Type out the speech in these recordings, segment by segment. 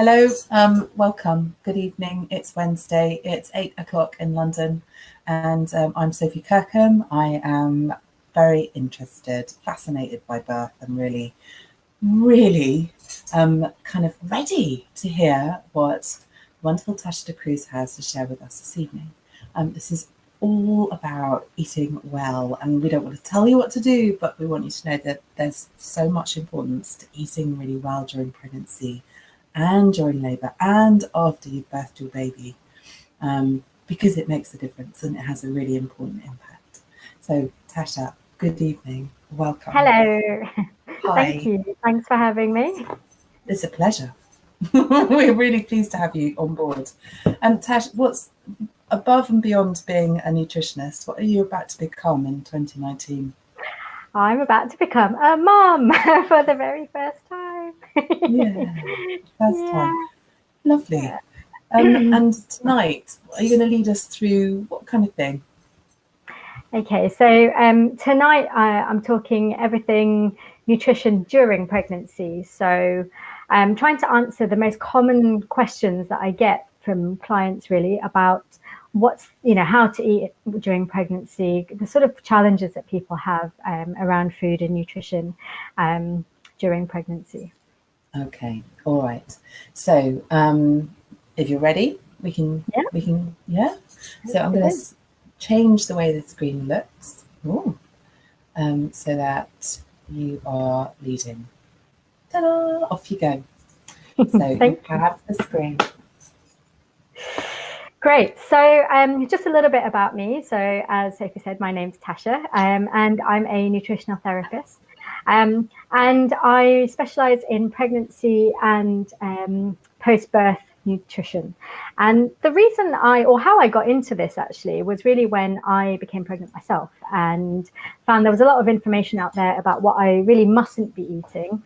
Hello, welcome. Good evening. It's Wednesday. It's 8 o'clock in London, and I'm Sophie Kirkham. I am very interested, fascinated by birth, and really kind of ready to hear what wonderful Tasha de Cruz has to share with us this evening. This is all about eating well, and we don't want to tell you what to do, but we want you to know that there's so much importance to eating really well during pregnancy and during labour and after you've birthed your baby, because it makes a difference and it has a really important impact. So Tasha, good evening, welcome. Hello. Hi. Thank you. Thanks for having me. It's a pleasure. We're really pleased to have you on board. Tash, what's above and beyond being a nutritionist, what are you about to become in 2019? I'm about to become a mum for the very first time. Yeah, first time. Lovely. And tonight, are you going to lead us through what kind of thing? Okay, so tonight I'm talking everything nutrition during pregnancy. So I'm trying to answer the most common questions that I get from clients really about how to eat during pregnancy, the sort of challenges that people have around food and nutrition during pregnancy. Okay, all right. So if you're ready, we can. So I'm going to change the way the screen looks. Ooh. So that you are leading. Ta-da! Off you go. So you have the screen. Great. So just a little bit about me. So as Sophie said, my name's Tasha, and I'm a nutritional therapist. And I specialize in pregnancy and post-birth nutrition. And the reason how I got into this actually was really when I became pregnant myself and found there was a lot of information out there about what I really mustn't be eating.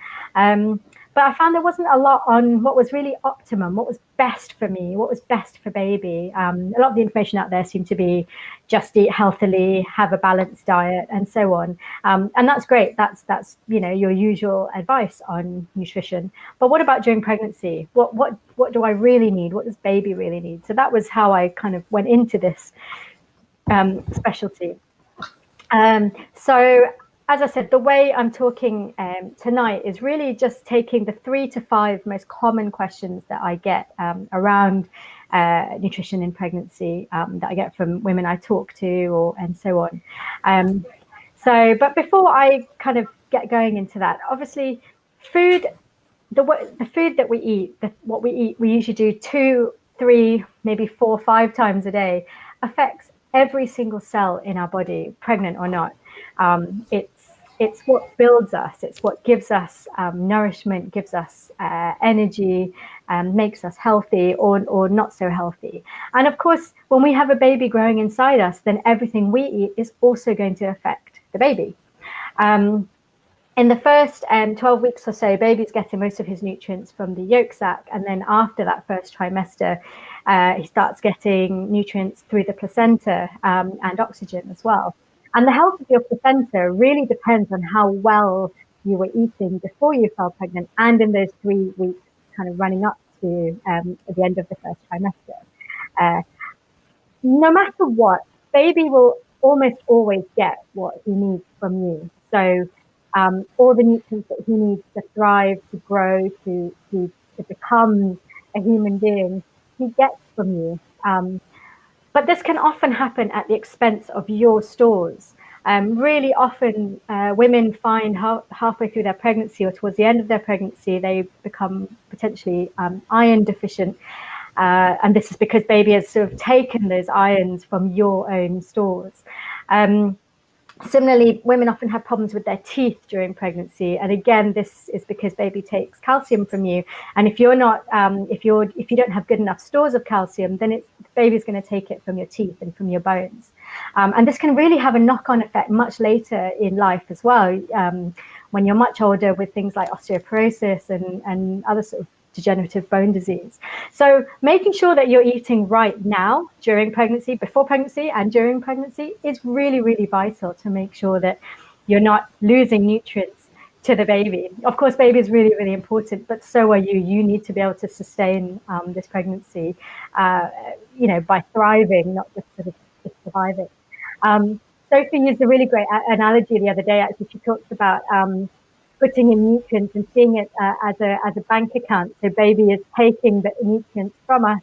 But I found there wasn't a lot on what was really optimum, what was best for me, what was best for baby. A lot of the information out there seemed to be just eat healthily, have a balanced diet, and so on. And that's great. That's your usual advice on nutrition. But what about during pregnancy? What do I really need? What does baby really need? So that was how I kind of went into this specialty. So as I said, the way I'm talking tonight is really just taking the 3 to 5 most common questions that I get around nutrition in pregnancy that I get from women I talk to and so on. But before I kind of get going into that, obviously food, the food that we eat, what we eat, we usually do 2, 3, maybe 4, 5 times a day, affects every single cell in our body, pregnant or not. It's what builds us. It's what gives us nourishment, gives us energy, makes us healthy or not so healthy. And of course, when we have a baby growing inside us, then everything we eat is also going to affect the baby. In the first 12 weeks or so, baby's getting most of his nutrients from the yolk sac. And then after that first trimester, he starts getting nutrients through the placenta and oxygen as well. And the health of your placenta really depends on how well you were eating before you fell pregnant and in those 3 weeks kind of running up to the end of the first trimester. No matter what, baby will almost always get what he needs from you. So all the nutrients that he needs to thrive, to grow, to become a human being, he gets from you. But this can often happen at the expense of your stores. Really often women find halfway through their pregnancy or towards the end of their pregnancy, they become potentially iron deficient. And this is because baby has sort of taken those irons from your own stores. Similarly, women often have problems with their teeth during pregnancy, and again, this is because baby takes calcium from you. And if you're not, if you don't have good enough stores of calcium, then baby's going to take it from your teeth and from your bones. And this can really have a knock-on effect much later in life as well, when you're much older, with things like osteoporosis and other sort of degenerative bone disease. So making sure that you're eating right now during pregnancy, before pregnancy and during pregnancy is really, really vital to make sure that you're not losing nutrients to the baby. Of course, baby is really, really important, but so are you. You need to be able to sustain this pregnancy, by thriving, not just sort of just surviving. Sophie used a really great analogy the other day. Actually, she talks about putting in nutrients and seeing it as a bank account. So baby is taking the nutrients from us,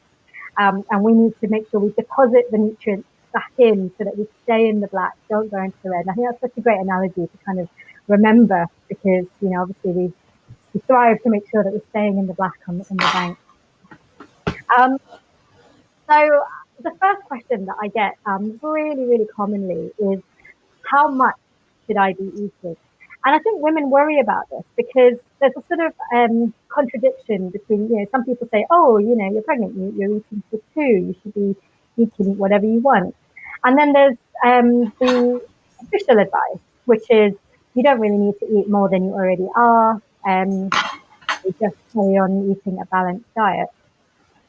and we need to make sure we deposit the nutrients back in so that we stay in the black, don't go into the red. And I think that's such a great analogy to kind of remember, because obviously we strive to make sure that we're staying in the black in the bank. So the first question that I get really, really commonly is, how much should I be eating? And I think women worry about this because there's a sort of contradiction between, some people say, oh, you're pregnant, you're eating for two, you should be eating whatever you want. And then there's the official advice, which is you don't really need to eat more than you already are. You just carry on eating a balanced diet.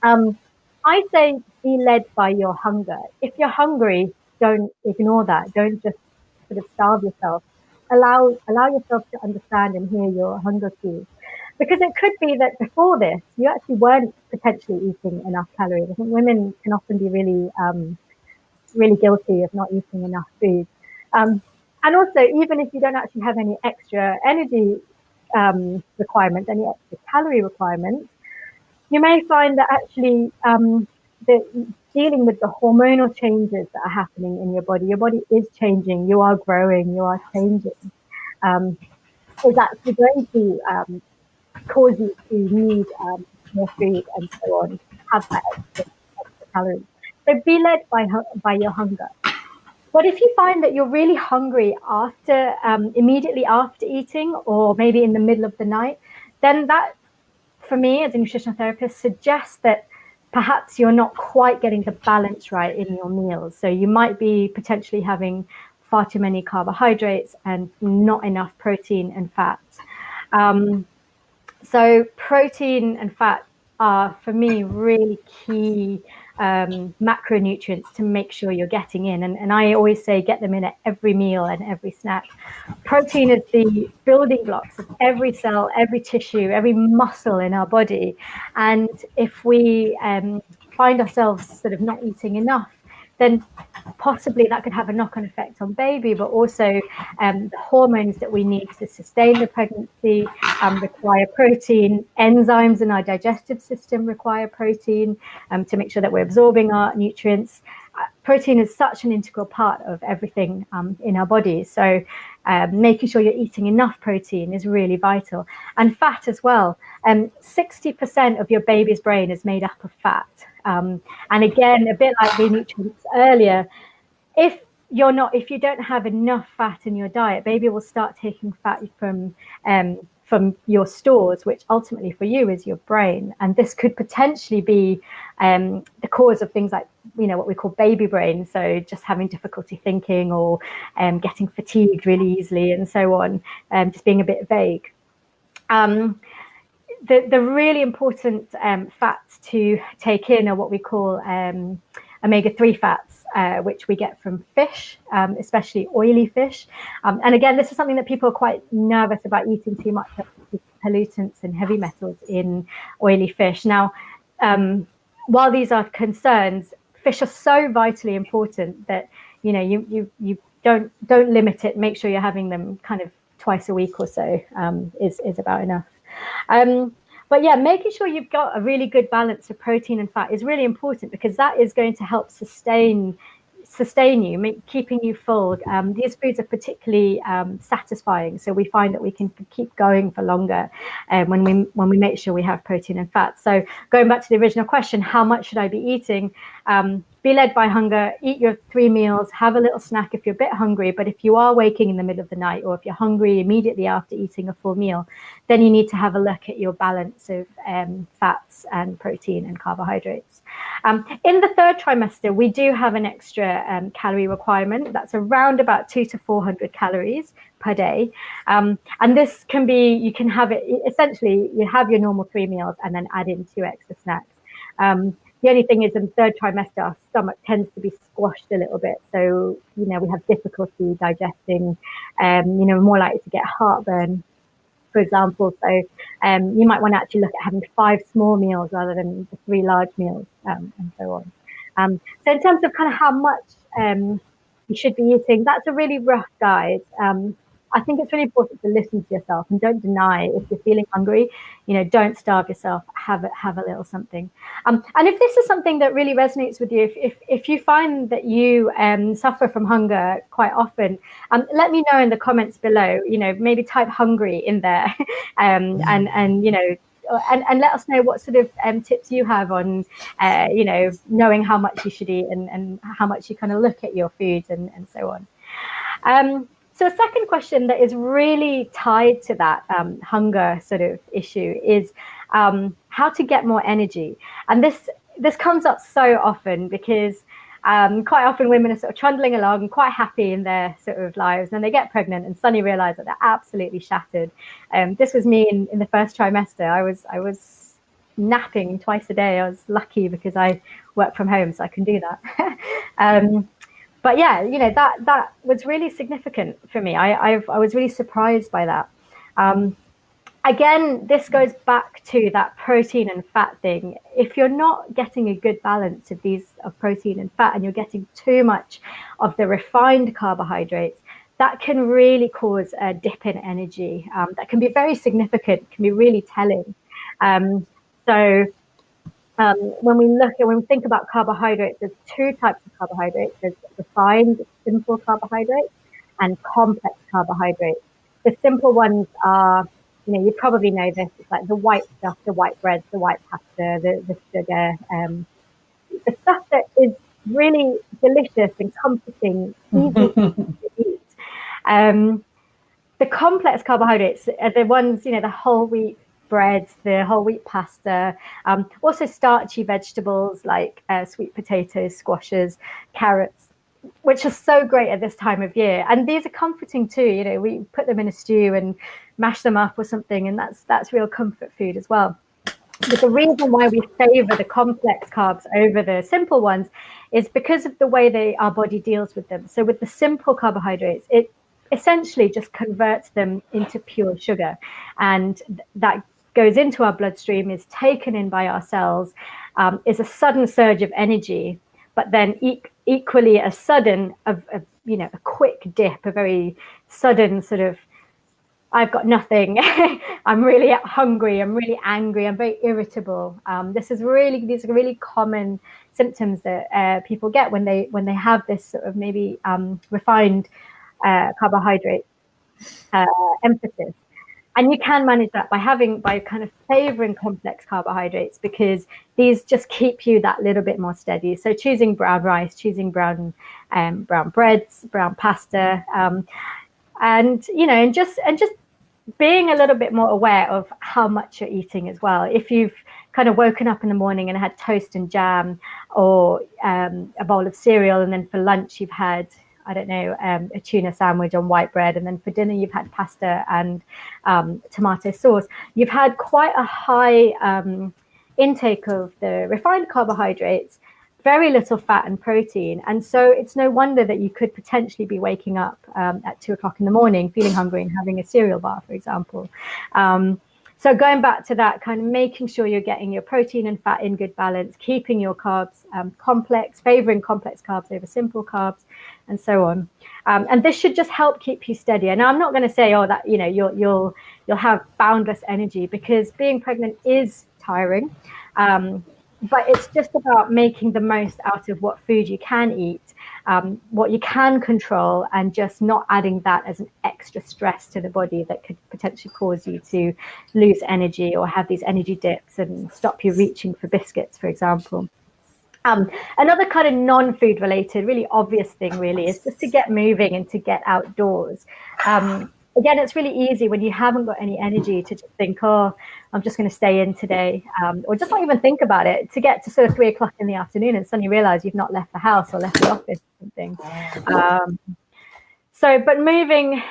I say be led by your hunger. If you're hungry, don't ignore that. Don't just sort of starve yourself. Allow yourself to understand and hear your hunger cues. Because it could be that before this, you actually weren't potentially eating enough calories. I think women can often be really, really guilty of not eating enough food. And also, even if you don't actually have any extra energy requirements, any extra calorie requirements, you may find that actually dealing with the hormonal changes that are happening in your body is changing, you are growing, you are changing, is actually going to cause you to need more food and so on, have that extra calories. So be led by your hunger. But if you find that you're really hungry after immediately after eating, or maybe in the middle of the night, then that, for me as a nutritional therapist, suggests that perhaps you're not quite getting the balance right in your meals. So you might be potentially having far too many carbohydrates and not enough protein and fats. So protein and fat are, for me, really key macronutrients to make sure you're getting in. And I always say get them in at every meal and every snack. Protein is the building blocks of every cell, every tissue, every muscle in our body. And if we find ourselves sort of not eating enough, then possibly that could have a knock-on effect on baby, but also the hormones that we need to sustain the pregnancy require protein. Enzymes in our digestive system require protein to make sure that we're absorbing our nutrients. Protein is such an integral part of everything in our bodies. So making sure you're eating enough protein is really vital. And fat as well. 60% of your baby's brain is made up of fat. And again, a bit like the nutrients earlier, if you don't have enough fat in your diet, baby will start taking fat from your stores, which ultimately for you is your brain. And this could potentially be the cause of things like, what we call baby brain. So just having difficulty thinking, or getting fatigued really easily and so on, just being a bit vague. The really important fats to take in are what we call omega-3 fats, which we get from fish, especially oily fish. And again, this is something that people are quite nervous about eating too much of, pollutants and heavy metals in oily fish. Now, while these are concerns, fish are so vitally important that you don't limit it. Make sure you're having them kind of twice a week or so is about enough. But yeah, making sure you've got a really good balance of protein and fat is really important, because that is going to help sustain you, keeping you full. These foods are particularly satisfying, so we find that we can keep going for longer when we make sure we have protein and fat. So going back to the original question, how much should I be eating? Be led by hunger, eat your 3 meals, have a little snack if you're a bit hungry. But if you are waking in the middle of the night, or if you're hungry immediately after eating a full meal, then you need to have a look at your balance of fats and protein and carbohydrates. In the third trimester, we do have an extra calorie requirement. That's around about 200 to 400 calories per day. And this can be, you can have it, essentially, you have your normal 3 meals and then add in 2 extra snacks. The only thing is, in the third trimester, our stomach tends to be squashed a little bit. So, we have difficulty digesting, more likely to get heartburn. for example. So you might want to actually look at having 5 small meals rather than the 3 large meals, and so on. So in terms of kind of how much you should be eating, that's a really rough guide. I think it's really important to listen to yourself and don't deny if you're feeling hungry. Don't starve yourself. Have a little something. And if this is something that really resonates with you, if you find that you suffer from hunger quite often, let me know in the comments below. Maybe type hungry in there, and let us know what sort of tips you have on, knowing how much you should eat and how much you kind of look at your food and so on. So a second question that is really tied to that hunger sort of issue is how to get more energy. And this comes up so often because quite often women are sort of trundling along, quite happy in their sort of lives, and they get pregnant and suddenly realize that they're absolutely shattered. This was me in the first trimester. I was napping twice a day. I was lucky because I work from home, so I can do that. But yeah, that was really significant for me. I was really surprised by that. Again, this goes back to that protein and fat thing. If you're not getting a good balance of protein and fat, and you're getting too much of the refined carbohydrates, that can really cause a dip in energy. That can be very significant, can be really telling. When we think about carbohydrates, there's 2 types of carbohydrates. There's refined, simple carbohydrates and complex carbohydrates. The simple ones are, you probably know this, it's like the white stuff, the white bread, the white pasta, the sugar, the stuff that is really delicious and comforting, easy to eat. The complex carbohydrates are the ones, the whole wheat breads, the whole wheat pasta, also starchy vegetables like sweet potatoes, squashes, carrots, which are so great at this time of year. And these are comforting too. We put them in a stew and mash them up or something, and that's real comfort food as well. But the reason why we favor the complex carbs over the simple ones is because of the way our body deals with them. So with the simple carbohydrates, it essentially just converts them into pure sugar, and that goes into our bloodstream, is taken in by our cells, is a sudden surge of energy, but then equally as sudden a quick dip, a very sudden sort of, I've got nothing, I'm really hungry, I'm really angry, I'm very irritable. These are really common symptoms that people get when they have this sort of maybe refined carbohydrate emphasis. And you can manage that by kind of favoring complex carbohydrates, because these just keep you that little bit more steady. So choosing brown rice, choosing brown breads, brown pasta, and just being a little bit more aware of how much you're eating as well. If you've kind of woken up in the morning and had toast and jam, or a bowl of cereal, and then for lunch you've had, I don't know, a tuna sandwich on white bread, and then for dinner you've had pasta and tomato sauce, you've had quite a high intake of the refined carbohydrates, very little fat and protein. And so it's no wonder that you could potentially be waking up at 2 o'clock in the morning feeling hungry and having a cereal bar, for example. So going back to that, kind of making sure you're getting your protein and fat in good balance, keeping your carbs complex, favoring complex carbs over simple carbs, and so on. And this should just help keep you steady. And I'm not going to say, that you'll have boundless energy, because being pregnant is tiring. But it's just about making the most out of what food you can eat, what you can control, and just not adding that as an extra stress to the body that could potentially cause you to lose energy or have these energy dips and stop you reaching for biscuits, for example. Another kind of non-food related, really obvious thing really is just to get moving and to get outdoors. Again, it's really easy when you haven't got any energy to just think, I'm just going to stay in today, or just not even think about it, to get to sort of 3 o'clock in the afternoon and suddenly realize you've not left the house or left the office or something. But moving,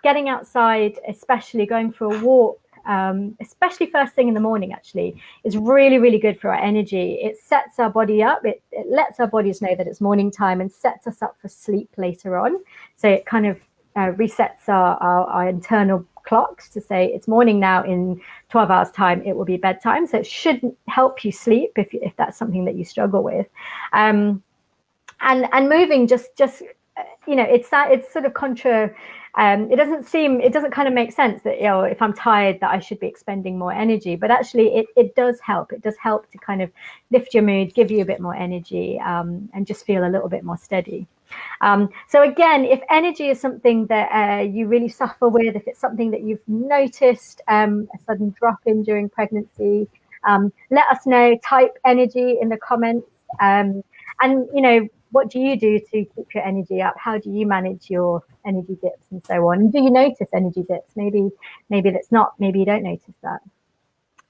getting outside, especially going for a walk, especially first thing in the morning, actually, is really, really good for our energy. It sets our body up. It lets our bodies know that it's morning time and sets us up for sleep later on. So it kind of resets our internal clocks to say it's morning now, in 12 hours time it will be bedtime. So it should help you sleep if that's something that you struggle with. And moving just it's sort of contra. It doesn't kind of make sense that, if I'm tired, that I should be expending more energy, but actually it does help. It does help to kind of lift your mood, give you a bit more energy, and just feel a little bit more steady. So again, if energy is something that you really suffer with, if it's something that you've noticed a sudden drop in during pregnancy, let us know. Type energy in the comments, and what do you do to keep your energy up? How do you manage your energy dips and so on? And do you notice energy dips? Maybe that's not. Maybe you don't notice that.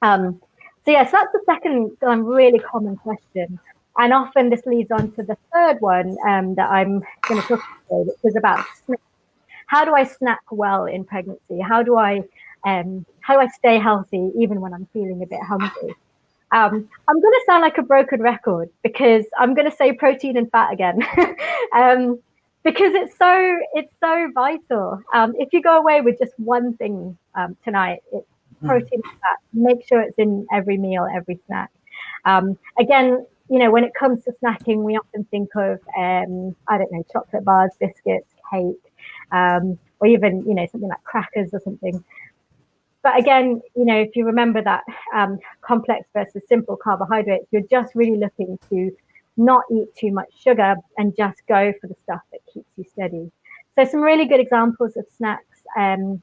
So that's the second really common question. And often this leads on to the third one that I'm going to talk about, which is about snacks. How do I snack well in pregnancy? How do I stay healthy even when I'm feeling a bit hungry? I'm going to sound like a broken record because I'm going to say protein and fat again, because it's so vital. If you go away with just one thing tonight, it's protein and fat. Make sure it's in every meal, every snack. Again, when it comes to snacking, we often think of chocolate bars, biscuits, cake, or even something like crackers or something. But again, if you remember that complex versus simple carbohydrates, you're just really looking to not eat too much sugar and just go for the stuff that keeps you steady. So some really good examples of snacks so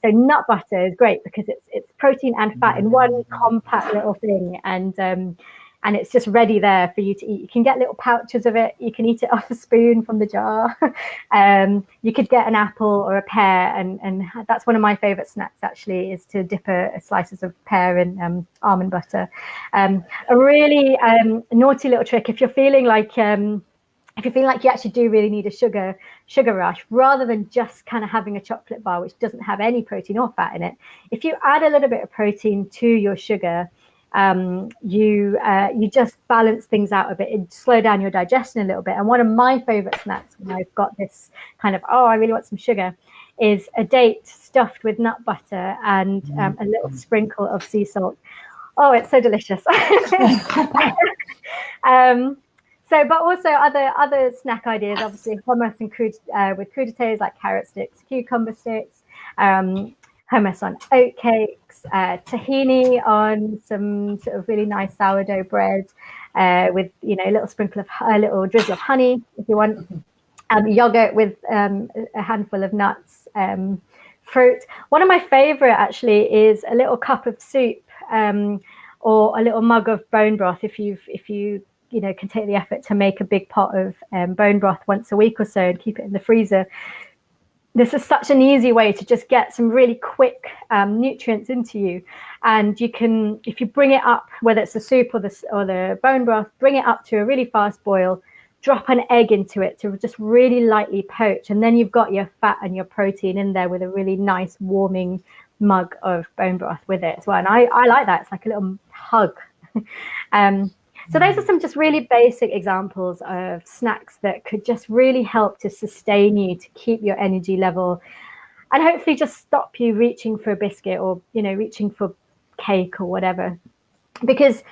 nut butter is great because it's protein and fat in one compact little thing, and it's just ready there for you to eat. You can get little pouches of it. You can eat it off a spoon from the jar. You could get an apple or a pear, and that's one of my favorite snacks actually, is to dip a slices of pear in almond butter. A really naughty little trick, if you're feeling like you actually do really need a sugar rush, rather than just kind of having a chocolate bar which doesn't have any protein or fat in it, if you add a little bit of protein to your sugar, you just balance things out a bit and slow down your digestion a little bit. And one of my favorite snacks when I've got this kind of, I really want some sugar, is a date stuffed with nut butter and a little sprinkle of sea salt. Oh, it's so delicious. But also other snack ideas, obviously hummus and with crudités like carrot sticks, cucumber sticks, hummus on oat cakes, tahini on some sort of really nice sourdough bread, with a little drizzle of honey if you want, yogurt with a handful of nuts, fruit. One of my favorite actually is a little cup of soup, or a little mug of bone broth if you can take the effort to make a big pot of bone broth once a week or so and keep it in the freezer. This is such an easy way to just get some really quick nutrients into you. And you can, if you bring it up, whether it's the soup or the bone broth, bring it up to a really fast boil, drop an egg into it to just really lightly poach. And then you've got your fat and your protein in there with a really nice warming mug of bone broth with it as well. And I like that. It's like a little hug. So those are some just really basic examples of snacks that could just really help to sustain you, to keep your energy level, and hopefully just stop you reaching for a biscuit or, reaching for cake or whatever. Because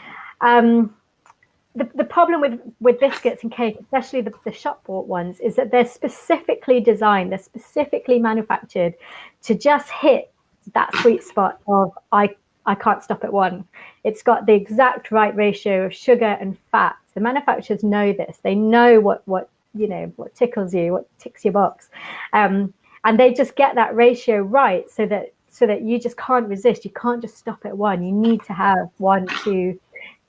the problem with biscuits and cake, especially the shop bought ones, is that they're specifically designed, they're specifically manufactured to just hit that sweet spot of I can't stop at one. It's got the exact right ratio of sugar and fat. The manufacturers know this. They know what tickles you, what ticks your box, and they just get that ratio right so that you just can't resist. You can't just stop at one. You need to have 1, 2,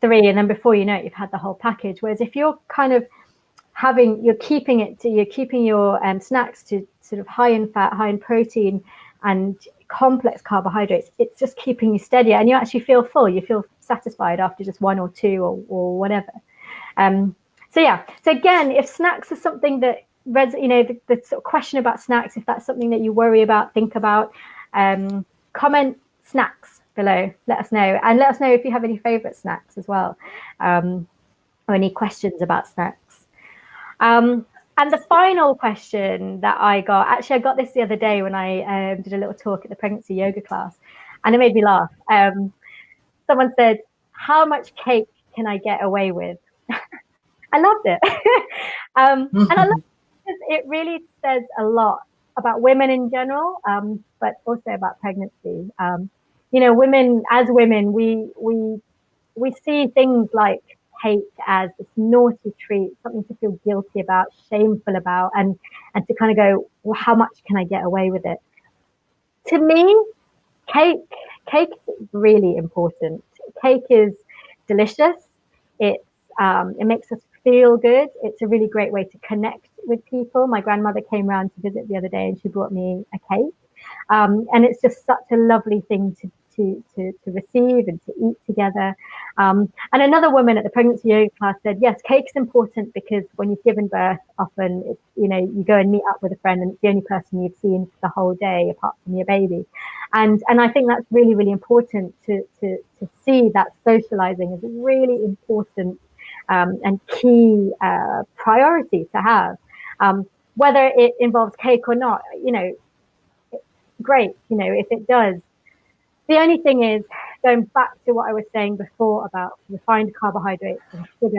3, and then before you know it, you've had the whole package. Whereas if you're kind of you're keeping your snacks to sort of high in fat, high in protein, and complex carbohydrates, it's just keeping you steady, and you actually feel full. You feel satisfied after just 1 or 2 or whatever. So again, if snacks are something that the sort of question about snacks, if that's something that you worry about, think about, comment snacks below. Let us know, and let us know if you have any favorite snacks as well, or any questions about snacks. And the final question that I got, actually, I got this the other day when I did a little talk at the pregnancy yoga class, and it made me laugh. Someone said, "How much cake can I get away with?" I loved it. And I love it because it really says a lot about women in general, but also about pregnancy. Women, as women, we see things like cake as this naughty treat, something to feel guilty about, shameful about, and to kind of go, well, how much can I get away with it? To me, cake cake is really important. Cake is delicious. It makes us feel good. It's a really great way to connect with people. My grandmother came round to visit the other day, and she brought me a cake. And it's just such a lovely thing to receive and to eat together. And another woman at the pregnancy yoga class said, yes, cake's important because when you've given birth, often it's, you go and meet up with a friend and it's the only person you've seen for the whole day apart from your baby. And I think that's really, really important to see that socializing is a really important and key priority to have. Whether it involves cake or not, great, if it does. The only thing is, going back to what I was saying before about refined carbohydrates and sugar,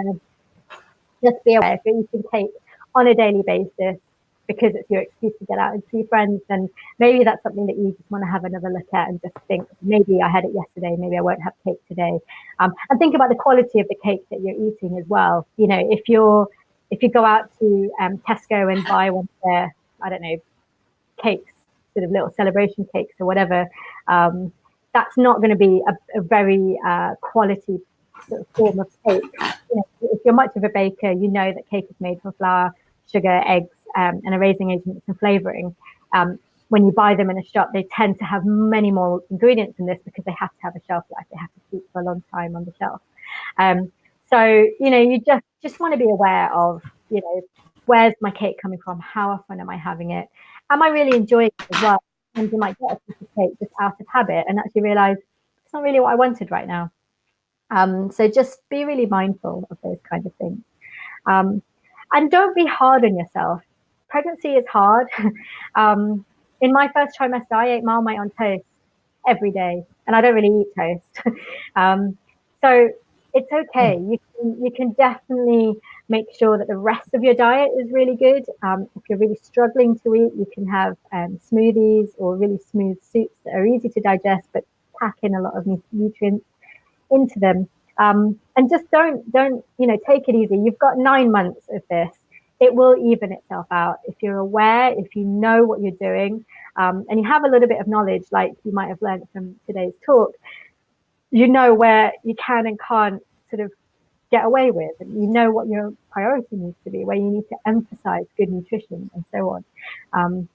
just be aware if you're eating cake on a daily basis because it's your excuse to get out and see friends, then maybe that's something that you just want to have another look at and just think, maybe I had it yesterday, maybe I won't have cake today. And think about the quality of the cake that you're eating as well. If you go out to Tesco and buy one of their, I don't know, cakes, sort of little celebration cakes or whatever, that's not going to be a very quality sort of form of cake. If you're much of a baker, you know that cake is made from flour, sugar, eggs, and a raising agent and flavoring. When you buy them in a shop, they tend to have many more ingredients in this because they have to have a shelf life. They have to keep for a long time on the shelf. So, you just want to be aware of, where's my cake coming from? How often am I having it? Am I really enjoying it as well? And you might get a piece of cake just out of habit and actually realize it's not really what I wanted right now. So just be really mindful of those kinds of things. And don't be hard on yourself. Pregnancy is hard. In my first trimester, I ate Marmite on toast every day, and I don't really eat toast. So it's okay. You can definitely make sure that the rest of your diet is really good. If you're really struggling to eat, you can have smoothies or really smooth soups that are easy to digest, but pack in a lot of nutrients into them. And just don't, take it easy. You've got 9 months of this. It will even itself out. If you're aware, if you know what you're doing, and you have a little bit of knowledge, like you might have learned from today's talk, you know where you can and can't sort of get away with, and you know what your priority needs to be, where you need to emphasize good nutrition and so on.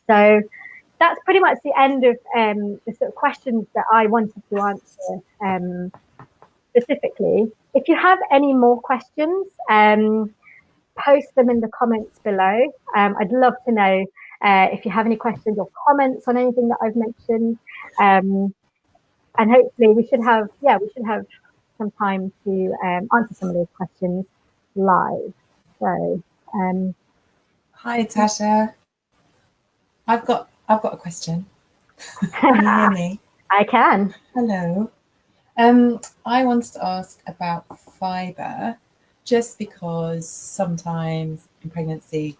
So that's pretty much the end of the sort of questions that I wanted to answer specifically. If you have any more questions, post them in the comments below. I'd love to know if you have any questions or comments on anything that I've mentioned. And hopefully we should have some time to answer some of those questions live. So, hi Tasha, I've got a question. Can you hear me? I can. Hello. I wanted to ask about fibre, just because sometimes in pregnancy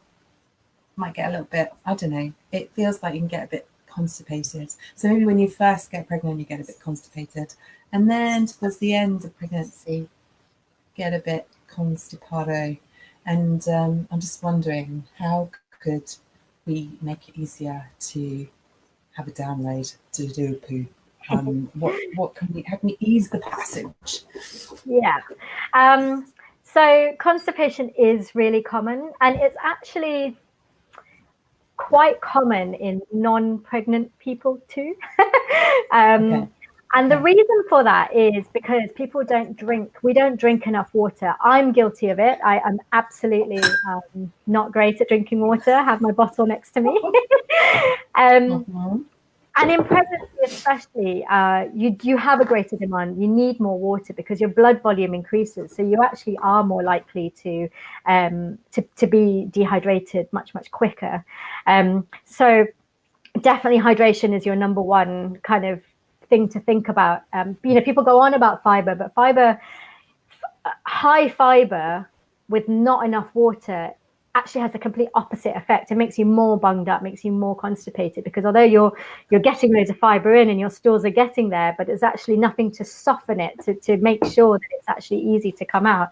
might get a little bit, I don't know, it feels like you can get a bit constipated. So maybe when you first get pregnant, you get a bit constipated. And then towards the end of pregnancy, get a bit constipado. And I'm just wondering, how could we make it easier to have a download to do a poo? How can we ease the passage? Yeah. So constipation is really common, and it's actually quite common in non-pregnant people too. Okay. And the reason for that is because people don't drink. We don't drink enough water. I'm guilty of it. I am absolutely not great at drinking water. I have my bottle next to me. And in pregnancy, especially, you have a greater demand. You need more water because your blood volume increases, so you actually are more likely to be dehydrated much quicker. So definitely, hydration is your number one kind of thing to think about. People go on about fiber, but high fiber with not enough water actually has the complete opposite effect. It makes you more bunged up, makes you more constipated, because although you're getting loads of fiber in and your stools are getting there, but there's actually nothing to soften it to make sure that it's actually easy to come out.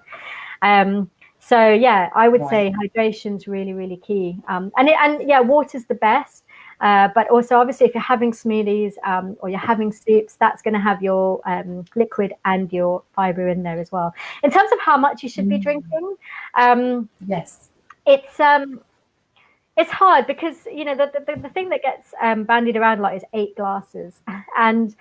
So yeah, I would say hydration's really key. And yeah, water's the best. But also, obviously, if you're having smoothies or you're having soups, that's going to have your liquid and your fiber in there as well. In terms of how much you should be drinking, yes, it's hard because the thing that gets bandied around a lot is 8 glasses, and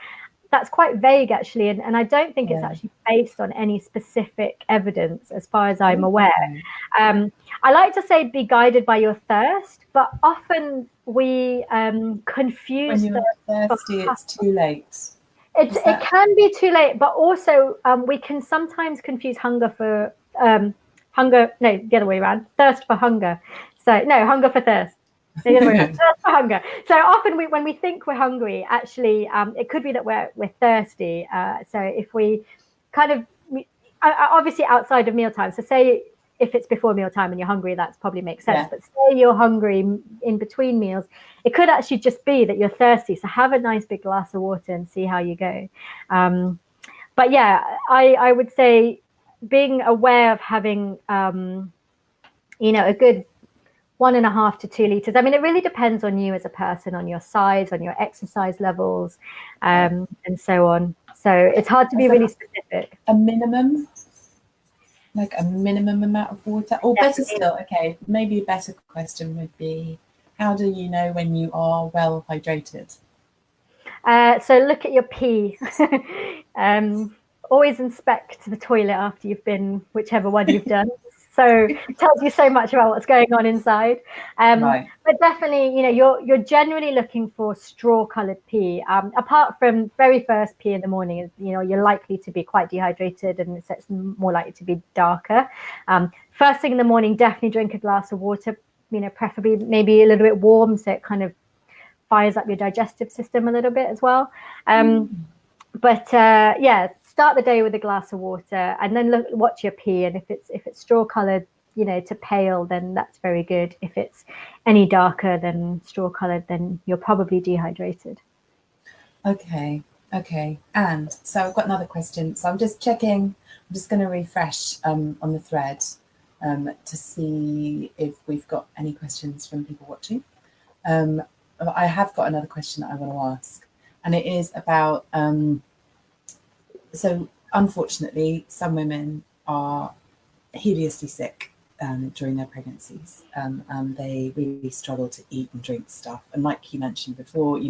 that's quite vague actually, and I don't think it's actually based on any specific evidence as far as I'm aware. I like to say be guided by your thirst, but often we confuse when you're thirsty, it's too late. It can be too late, but also we can sometimes confuse hunger for the other way around, thirst for hunger. So no, hunger for thirst. The other way around, thirst for hunger. So often when we think we're hungry, actually it could be that we're thirsty. So if we kind of obviously outside of mealtime, so say if it's before mealtime and you're hungry, that probably makes sense. But say you're hungry in between meals, it could actually just be that you're thirsty. So have a nice big glass of water and see how you go. But yeah, I would say being aware of having, a good 1.5 to 2 liters. I mean, it really depends on you as a person, on your size, on your exercise levels, and so on. So it's hard to be really specific. A minimum? Like a minimum amount of water? Or better still, okay, maybe a better question would be, how do you know when you are well hydrated? So look at your pee. Always inspect the toilet after you've been, whichever one you've done. So it tells you so much about what's going on inside. But definitely, you're generally looking for straw-colored pee. Apart from very first pee in the morning, you're likely to be quite dehydrated, and so it's more likely to be darker. First thing in the morning, definitely drink a glass of water. Preferably maybe a little bit warm, so it kind of fires up your digestive system a little bit as well. But start the day with a glass of water, and then watch your pee. And if it's straw colored, to pale, then that's very good. If it's any darker than straw colored, then you're probably dehydrated. Okay. And so I've got another question. So I'm just checking. I'm just going to refresh on the thread to see if we've got any questions from people watching. I have got another question that I want to ask, and it is about so unfortunately some women are hideously sick during their pregnancies, and they really struggle to eat and drink stuff, and like you mentioned before,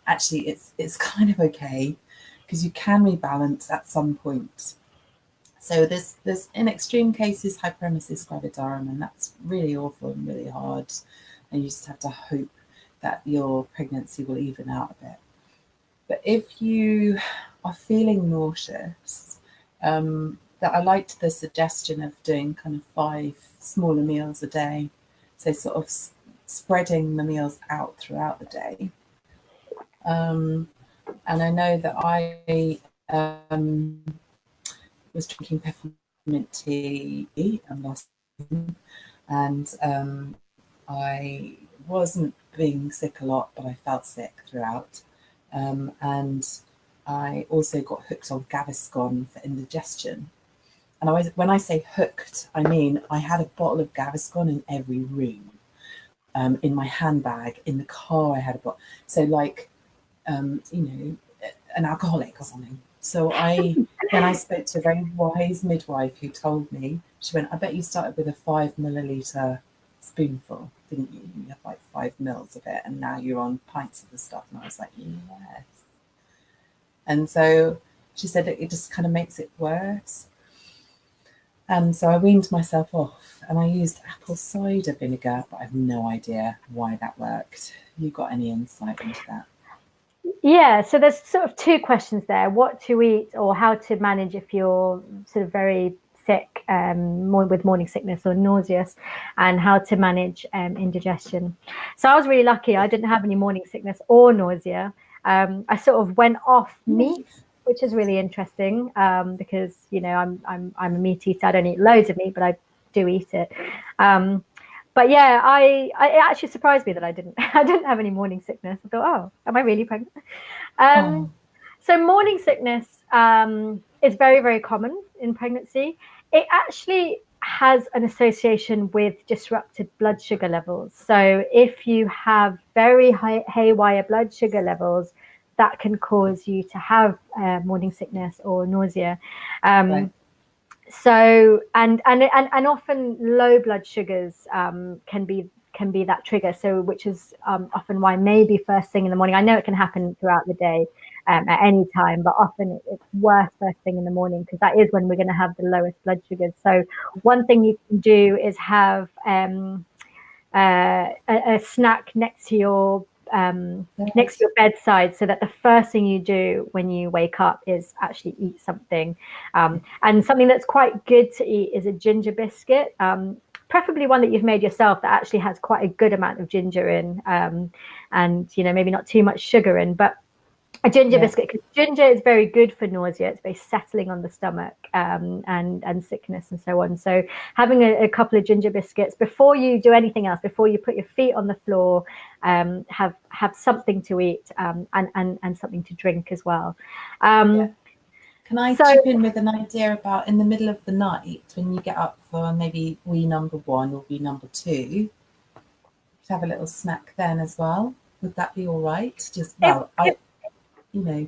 actually it's kind of okay because you can rebalance at some point. So there's in extreme cases hyperemesis gravidarum, and that's really awful and really hard, and you just have to hope that your pregnancy will even out a bit. But if you are feeling nauseous, that I liked the suggestion of doing kind of 5 smaller meals a day. So sort of spreading the meals out throughout the day. And I know that I was drinking peppermint tea last evening, and I wasn't being sick a lot, but I felt sick throughout. And I also got hooked on Gaviscon for indigestion. And when I say hooked, I mean I had a bottle of Gaviscon in every room, in my handbag, in the car I had a bottle. So like, an alcoholic or something. So then I spoke to a very wise midwife who told me, she went, I bet you started with a 5 milliliter spoonful, didn't you? You had like 5 mils of it, and now you're on pints of the stuff. And I was like, yes. And so she said it just kind of makes it worse. And so I weaned myself off, and I used apple cider vinegar, but I have no idea why that worked. You got any insight into that? Yeah, so there's sort of two questions there: what to eat, or how to manage if you're sort of very sick, more with morning sickness or nauseous, and how to manage indigestion. So I was really lucky; I didn't have any morning sickness or nausea. I sort of went off meat, which is really interesting because I'm a meat eater. I don't eat loads of meat, but I do eat it. But yeah, it actually surprised me that I didn't have any morning sickness. I thought, oh, am I really pregnant? Oh, So morning sickness is very, very common in pregnancy. It actually has an association with disrupted blood sugar levels. So if you have very high haywire blood sugar levels, that can cause you to have morning sickness or nausea. right. So and often low blood sugars can be that trigger, so which is often why maybe first thing in the morning. I know it can happen throughout the day at any time, but often it's worse first thing in the morning because that is when we're going to have the lowest blood sugars. So one thing you can do is have a snack next to your bedside, so that the first thing you do when you wake up is actually eat something. And something that's quite good to eat is a ginger biscuit, preferably one that you've made yourself that actually has quite a good amount of ginger in, and maybe not too much sugar in, but a ginger biscuit, because ginger is very good for nausea. It's very settling on the stomach, and sickness and so on. So having a couple of ginger biscuits before you do anything else, before you put your feet on the floor, have something to eat, and something to drink as well. Can I chip in with an idea about in the middle of the night when you get up for maybe wee number 1 or wee number 2, to have a little snack then as well? Would that be all right? Just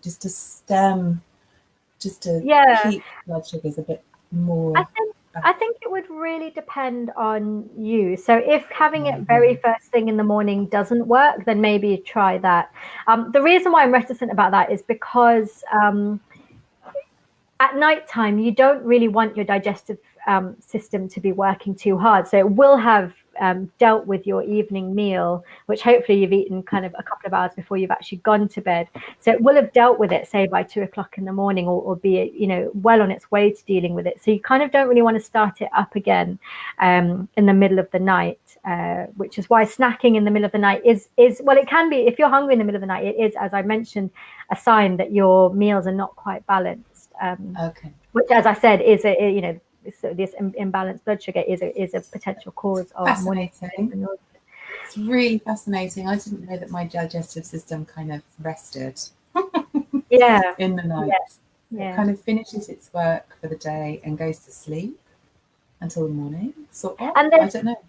just to stem, just to keep blood sugars a bit more. I think it would really depend on you. So if having it very first thing in the morning doesn't work, then maybe try that. The reason why I'm reticent about that is because at nighttime, you don't really want your digestive system to be working too hard. So it will have dealt with your evening meal, which hopefully you've eaten kind of a couple of hours before you've actually gone to bed. So it will have dealt with it, say by 2 o'clock in the morning, or be well on its way to dealing with it. So you kind of don't really want to start it up again in the middle of the night, which is why snacking in the middle of the night is well, it can be, if you're hungry in the middle of the night, it is, as I mentioned, a sign that your meals are not quite balanced. Which, as I said, is this imbalanced blood sugar is a potential cause of morning sickness. It's really fascinating. I didn't know that my digestive system kind of rested in the night. It kind of finishes its work for the day and goes to sleep until the morning. I don't know.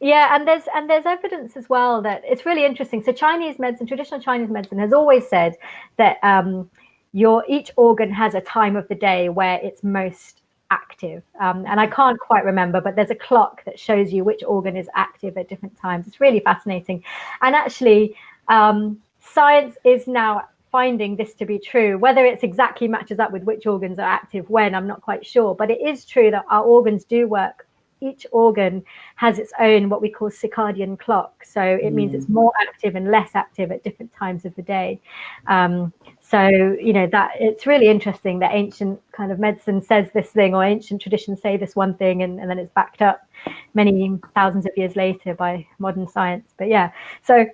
Yeah, and there's evidence as well that it's really interesting. So Chinese medicine, traditional Chinese medicine, has always said that each organ has a time of the day where it's most active. And I can't quite remember, but there's a clock that shows you which organ is active at different times. It's really fascinating. And actually, science is now finding this to be true. Whether it's exactly matches up with which organs are active when, I'm not quite sure. But it is true that our organs do work. Each organ has its own what we call circadian clock. So it means it's more active and less active at different times of the day. So, that it's really interesting that ancient kind of medicine says this thing, or ancient traditions say this one thing, and then it's backed up many thousands of years later by modern science. But yeah, so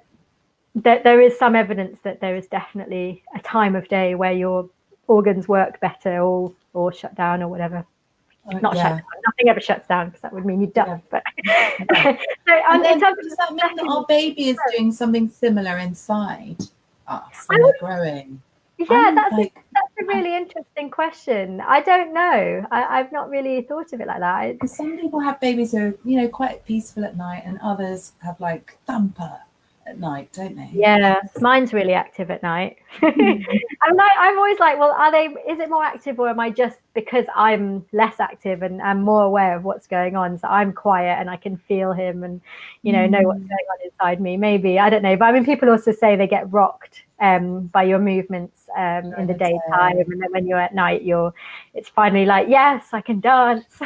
there is some evidence that there is definitely a time of day where your organs work better or shut down or whatever. Not shut down. Nothing ever shuts down because that would mean you die. But does that mean that our baby is doing something similar inside us when they're growing? Yeah, that's a really interesting question. I don't know. I've not really thought of it like that. Because some people have babies who are, quite peaceful at night, and others have like thumper at night, don't they? Yeah, mine's really active at night. I'm always like, well, is it more active, or am I just, because I'm less active and I'm more aware of what's going on, so I'm quiet and I can feel him and know what's going on inside me? Maybe, I don't know. But I mean, people also say they get rocked by your movements in the daytime, and then when you're at night, it's finally like, yes, I can dance.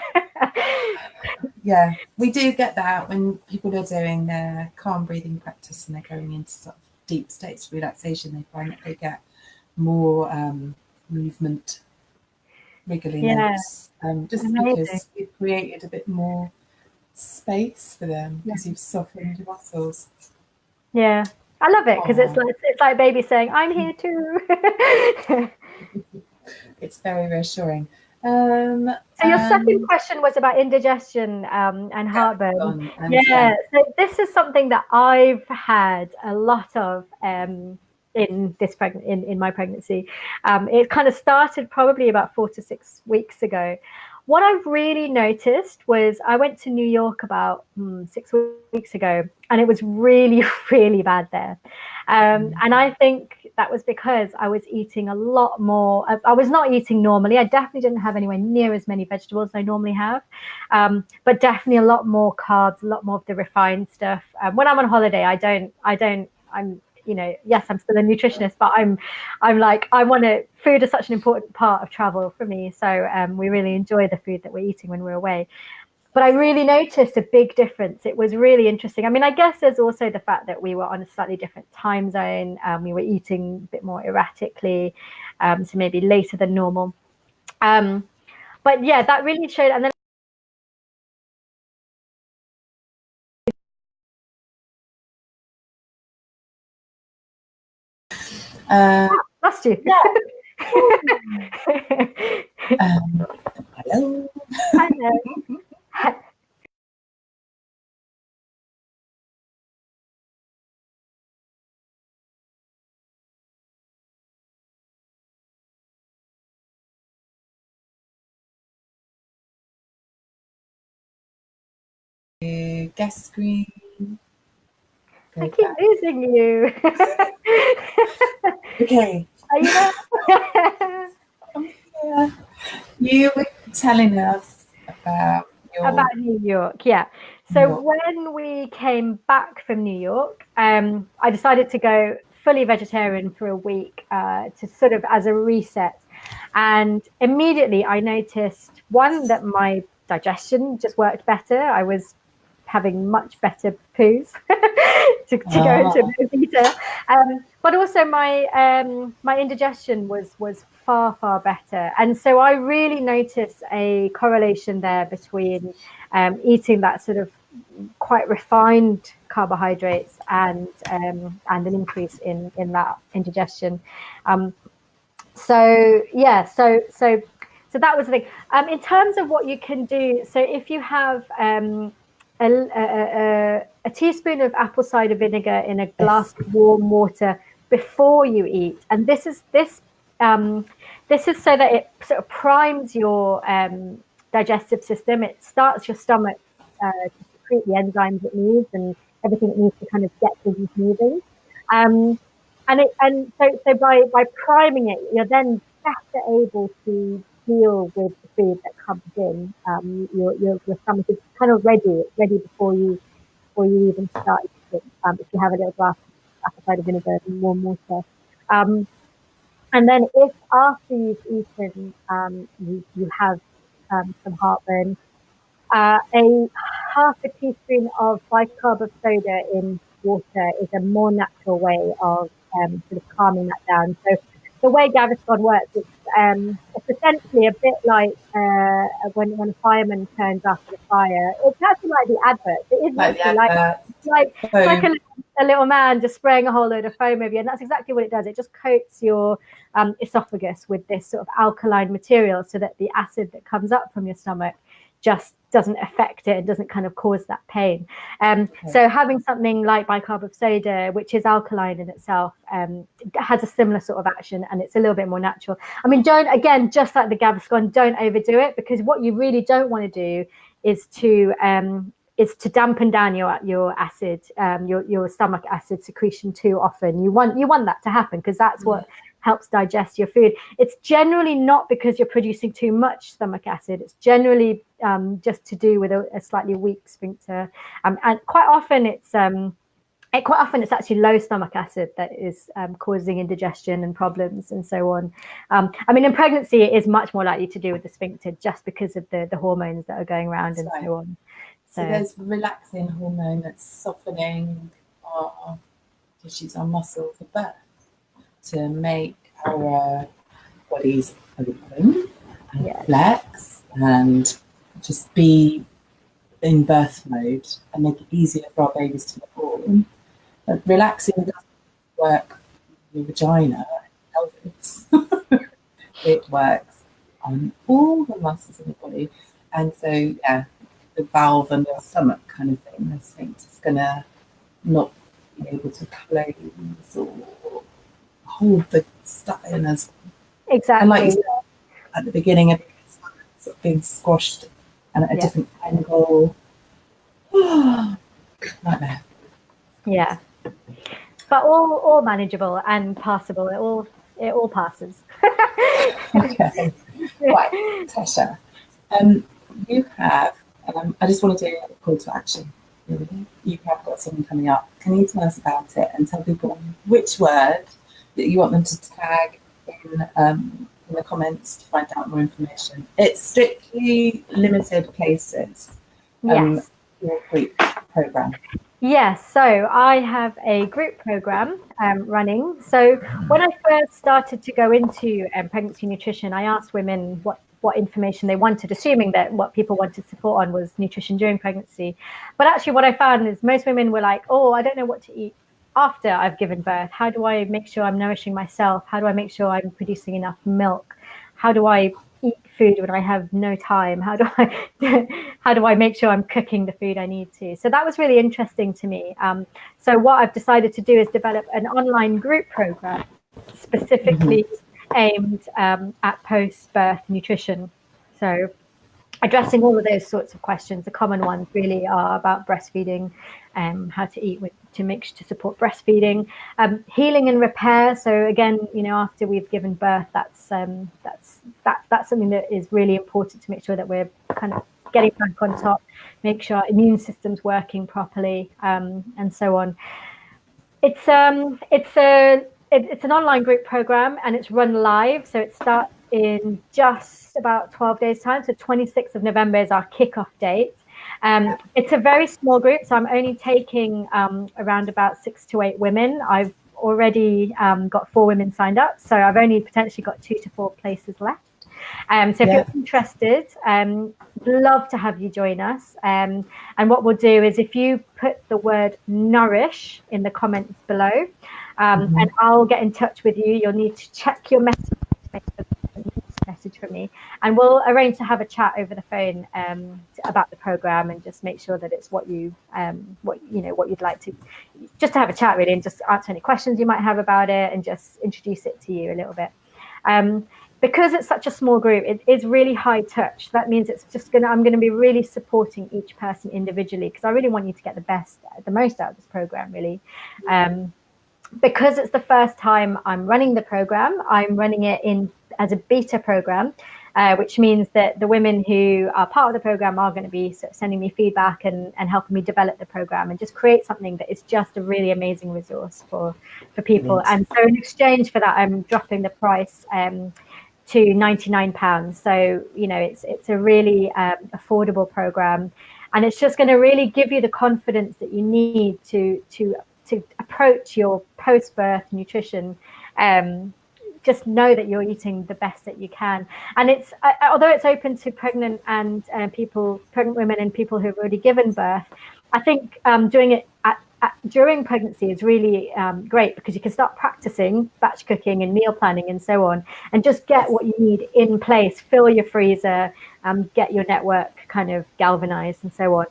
Yeah, we do get that when people are doing their calm breathing practice and they're going into sort of deep states of relaxation. They find that they get more movement, wriggliness, just amazing. because you've created a bit more space for them because you've softened your muscles. Yeah, I love it because it's like baby saying, "I'm here too." It's very reassuring. So your second question was about indigestion and heartburn. Yeah. So this is something that I've had a lot of in my pregnancy. It kind of started probably about 4 to 6 weeks ago. What I've really noticed was I went to New York about 6 weeks ago, and it was really, really bad there. And I think that was because I was eating a lot more. I was not eating normally. I definitely didn't have anywhere near as many vegetables as I normally have, but definitely a lot more carbs, a lot more of the refined stuff. When I'm on holiday, I'm yes, I'm still a nutritionist, but I'm like, food is such an important part of travel for me. So we really enjoy the food that we're eating when we're away. But I really noticed a big difference. It was really interesting. I mean, I guess there's also the fact that we were on a slightly different time zone. We were eating a bit more erratically, so maybe later than normal. But yeah, that really showed. And then lost you. Yeah. Hello. Hello. Guest screen. I keep losing you. Okay. Are you there? I'm here. You were telling us about New York, yeah. So when we came back from New York, I decided to go fully vegetarian for a week to sort of as a reset. And immediately I noticed, one, that my digestion just worked better. I was having much better poos to go into a bit of detail. But also my indigestion was far better. And so I really noticed a correlation there between eating that sort of quite refined carbohydrates and an increase in that indigestion. So that was the thing. In terms of what you can do, so if you have a teaspoon of apple cider vinegar in a glass of warm water before you eat, and this is so that it sort of primes your digestive system. It starts your stomach to secrete the enzymes it needs and everything it needs to kind of get things moving. And so by priming it, you're then better able to deal with the food that comes in. Your stomach is kind of ready. It's ready before you even start eating. If you have a little glass of apple cider vinegar and warm water. And then if after you've eaten, you have some heartburn, a half a teaspoon of bicarb of soda in water is a more natural way of sort of calming that down. So the way Gaviscon works, it's essentially a bit like when a fireman turns after the fire. It's actually like the advert. It is like a little man just spraying a whole load of foam over you, and that's exactly what it does. It just coats your esophagus with this sort of alkaline material so that the acid that comes up from your stomach just doesn't affect it and doesn't kind of cause that pain. So having something like bicarb of soda, which is alkaline in itself, has a similar sort of action, and it's a little bit more natural. I mean, just like the Gaviscon, don't overdo it, because what you really don't want to do is to dampen down your acid, your stomach acid secretion too often. You want that to happen because that's what helps digest your food. It's generally not because you're producing too much stomach acid. It's generally just to do with a slightly weak sphincter, and quite often it's actually low stomach acid that is causing indigestion and problems and so on. I mean, in pregnancy, it is much more likely to do with the sphincter just because of the hormones that are going around and so on. So there's relaxing hormone that's softening our tissues, our muscle for birth, to make our bodies open and Yes. flex and just be in birth mode and make it easier for our babies to be born. But relaxing doesn't work in your vagina and pelvis. It works on all the muscles in the body. And so, yeah, the valve and your stomach kind of thing, I think is going to not be able to close or hold the stuff in as Exactly. And like you said at the beginning, of sort of being squashed and at a different angle. Nightmare. Yeah. But all manageable and passable. It all passes. Okay. Right, Tasha. You have, I just want to do a call to action. You have got something coming up. Can you tell us about it and tell people which word that you want them to tag in the comments to find out more information? It's strictly limited places. Yes. Your group program. Yes, so I have a group program running. So when I first started to go into pregnancy nutrition, I asked women what information they wanted, assuming that what people wanted support on was nutrition during pregnancy. But actually what I found is most women were like, oh, I don't know what to eat after I've given birth. How do I make sure I'm nourishing myself? How do I make sure I'm producing enough milk? How do I eat food when I have no time? How do I make sure I'm cooking the food I need to? So that was really interesting to me. So what I've decided to do is develop an online group program specifically aimed at post-birth nutrition. So addressing all of those sorts of questions. The common ones really are about breastfeeding, how to eat to support breastfeeding, healing and repair. So again, after we've given birth, that's something that is really important to make sure that we're kind of getting back on top, make sure our immune system's working properly, and so on. It's an online group program and it's run live. So it starts in just about 12 days time. So 26th of November is our kickoff date. It's a very small group. So I'm only taking around about 6 to 8 women. I've already got 4 women signed up. So I've only potentially got 2 to 4 places left. So if you're interested, love to have you join us. And what we'll do is if you put the word nourish in the comments below, and I'll get in touch with you. You'll need to check your message from me, and we'll arrange to have a chat over the phone about the program and just make sure that it's what you'd like to, just to have a chat really, and just answer any questions you might have about it and just introduce it to you a little bit. Because it's such a small group, it is really high touch. That means I'm going to be really supporting each person individually because I really want you to get the most out of this program, really. Because it's the first time I'm running the program, I'm running it as a beta program, which means that the women who are part of the program are going to be sort of sending me feedback and helping me develop the program and just create something that is just a really amazing resource for people. And so in exchange for that, I'm dropping the price to £99. So, it's a really affordable program, and it's just going to really give you the confidence that you need to approach your post-birth nutrition. Just know that you're eating the best that you can. And it's although it's open to pregnant women and people who've already given birth, I think doing it during pregnancy is really great because you can start practicing batch cooking and meal planning and so on, and just get what you need in place, fill your freezer, get your network kind of galvanized and so on.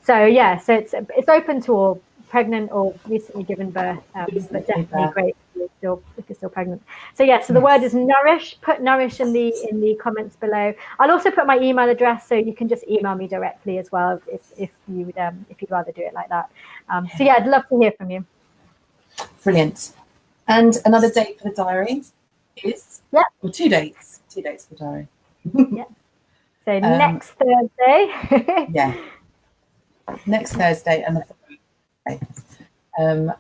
So it's open to all, pregnant or recently given birth, but definitely great if you're still pregnant. So so the word is nourish. Put nourish in the comments below. I'll also put my email address so you can just email me directly as well if you'd rather do it like that. So I'd love to hear from you. Brilliant. And another date for the diary is 2 dates. 2 dates for the diary. So next Thursday. Next Thursday and the and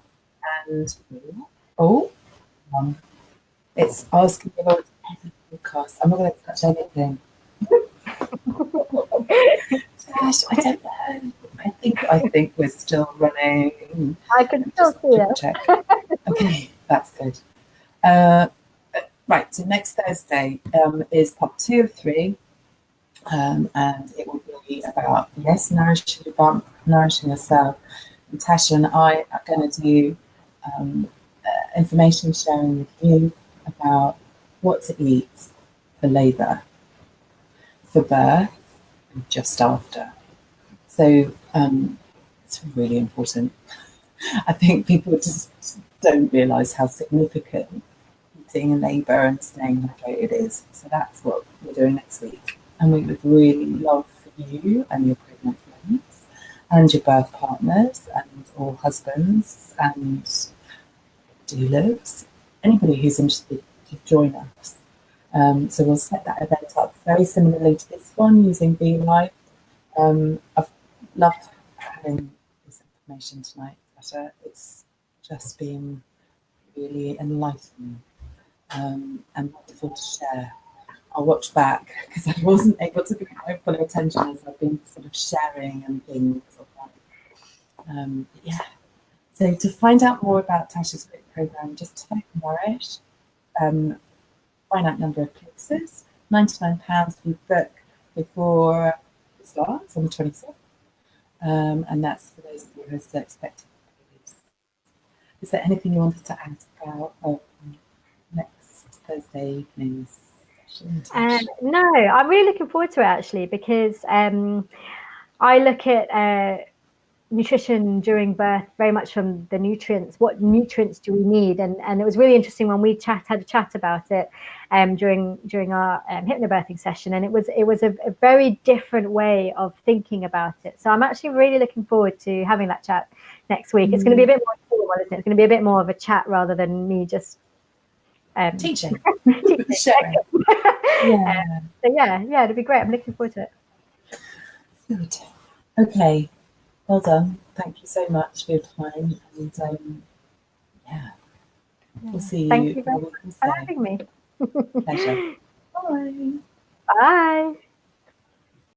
it's asking me about every podcast. I'm not going to touch anything. Gosh, I don't know. I think we're still running. I can still see it. Check. Okay, that's good. So next Thursday is part 2 of 3, and it will be about, yes, nourishing your bump, nourishing yourself. And Tasha and I are going to do information sharing with you about what to eat for labour, for birth, and just after. So it's really important. I think people just don't realise how significant eating in labour and staying hydrated is. So that's what we're doing next week. And we would really love for you and your pregnant friends and your birth partners and or husbands and doulas, anybody who's interested to join us. So we'll set that event up very similarly to this one using BeLive. I've loved having this information tonight, Tasha. It's just been really enlightening and wonderful to share. I'll watch back because I wasn't able to give my full attention as I've been sort of sharing and things. Yeah. So to find out more about Tasha's WIC program, just type Nourish, finite number of places, £99 if you book before it starts on the 26th. And that's for those of you who are still expecting babies. Is there anything you wanted to add about next Thursday evening's session? No, I'm really looking forward to it actually, because I look at nutrition during birth very much from the nutrients. What nutrients do we need? And it was really interesting when we had a chat about it during our hypnobirthing session, and it was a very different way of thinking about it. So I'm actually really looking forward to having that chat next week. It's going to be a bit more informal, isn't it? It's going to be a bit more of a chat rather than me just teaching. Sharing. Yeah. So yeah, it'll be great. I'm looking forward to it. Good. Okay. Well done. Thank you so much for your time. And we'll see you. Thank you very much for having me. Pleasure. Bye. Bye.